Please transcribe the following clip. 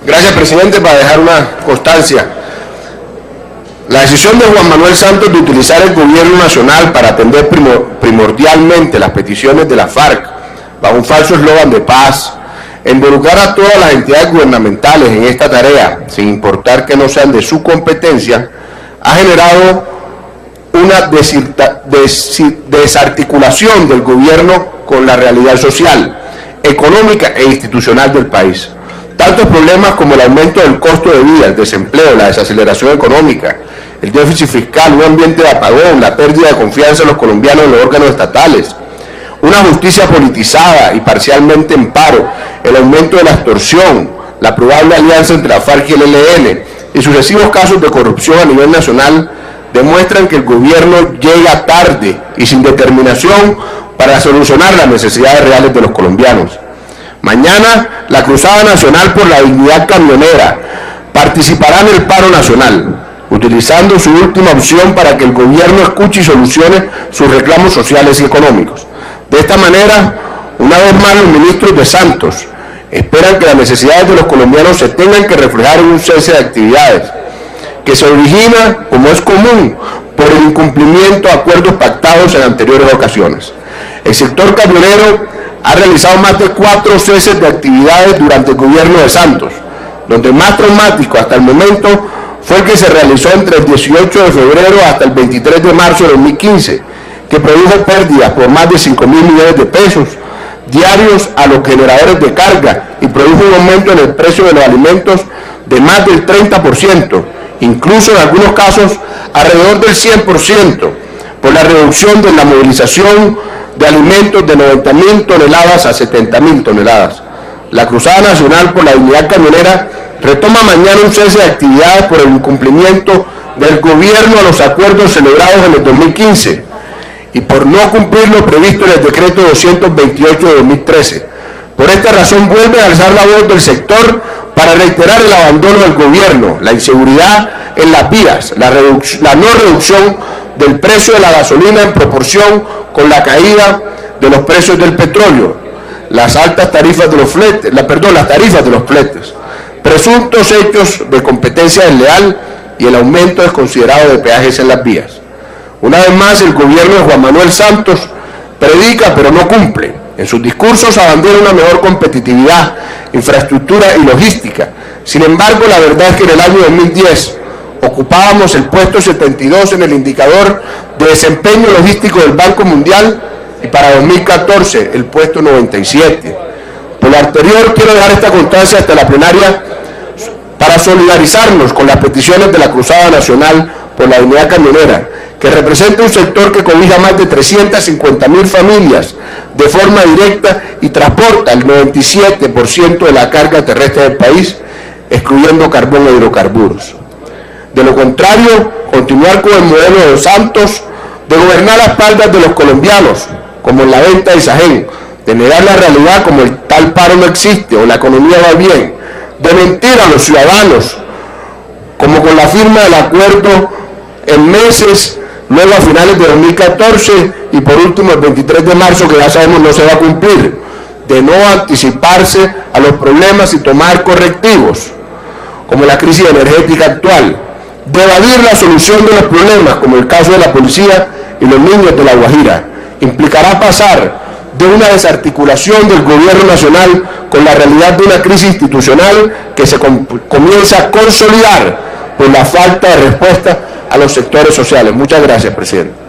Gracias, presidente. Para dejar una constancia, la decisión de Juan Manuel Santos de utilizar el gobierno nacional para atender primordialmente las peticiones de la FARC bajo un falso eslogan de paz, involucrar a todas las entidades gubernamentales en esta tarea, sin importar que no sean de su competencia, ha generado una desarticulación del gobierno con la realidad social, económica e institucional del país. Tantos problemas como el aumento del costo de vida, el desempleo, la desaceleración económica, el déficit fiscal, un ambiente de apagón, la pérdida de confianza de los colombianos en los órganos estatales, una justicia politizada y parcialmente en paro, el aumento de la extorsión, la probable alianza entre la FARC y el ELN y sucesivos casos de corrupción a nivel nacional demuestran que el gobierno llega tarde y sin determinación para solucionar las necesidades reales de los colombianos. Mañana, la Cruzada Nacional por la Dignidad Camionera participará en el paro nacional, utilizando su última opción para que el gobierno escuche y solucione sus reclamos sociales y económicos. De esta manera, una vez más los ministros de Santos esperan que las necesidades de los colombianos se tengan que reflejar en un cese de actividades, que se origina, como es común, por el incumplimiento de acuerdos pactados en anteriores ocasiones. El sector camionero ha realizado más de 4 ceses de actividades durante el gobierno de Santos, donde el más traumático hasta el momento fue el que se realizó entre el 18 de febrero hasta el 23 de marzo de 2015, que produjo pérdidas por más de 5.000 millones de pesos diarios a los generadores de carga y produjo un aumento en el precio de los alimentos de más del 30%, incluso en algunos casos alrededor del 100%, por la reducción de la movilización de alimentos de 90.000 toneladas a 70.000 toneladas. La Cruzada Nacional por la Dignidad Camionera retoma mañana un cese de actividades por el incumplimiento del gobierno a los acuerdos celebrados en el 2015 y por no cumplir lo previsto en el decreto 228 de 2013. Por esta razón vuelve a alzar la voz del sector para reiterar el abandono del gobierno, la inseguridad en las vías, la no reducción del precio de la gasolina en proporción con la caída de los precios del petróleo, las altas tarifas de los fletes, las tarifas de los fletes, presuntos hechos de competencia desleal y el aumento desconsiderado de peajes en las vías. Una vez más, el gobierno de Juan Manuel Santos predica pero no cumple. En sus discursos abandera una mejor competitividad, infraestructura y logística. Sin embargo, la verdad es que en el año 2010 ocupábamos el puesto 72 en el indicador de desempeño logístico del Banco Mundial y para 2014 el puesto 97. Por lo anterior, quiero dejar esta constancia hasta la plenaria para solidarizarnos con las peticiones de la Cruzada Nacional por la Dignidad Camionera, que representa un sector que cobija más de 350.000 familias de forma directa y transporta el 97% de la carga terrestre del país, excluyendo carbón e hidrocarburos. De lo contrario, continuar con el modelo de Santos de gobernar a espaldas de los colombianos, como en la venta de Isagen, de negar la realidad como el tal paro no existe o la economía va bien, de mentir a los ciudadanos, como con la firma del acuerdo en meses, luego a finales de 2014 y por último el 23 de marzo que ya sabemos no se va a cumplir, de no anticiparse a los problemas y tomar correctivos, como la crisis energética actual, de evadir la solución de los problemas, como el caso de la policía y los niños de La Guajira, implicará pasar de una desarticulación del gobierno nacional con la realidad de una crisis institucional que se comienza a consolidar por la falta de respuesta a los sectores sociales. Muchas gracias, presidente.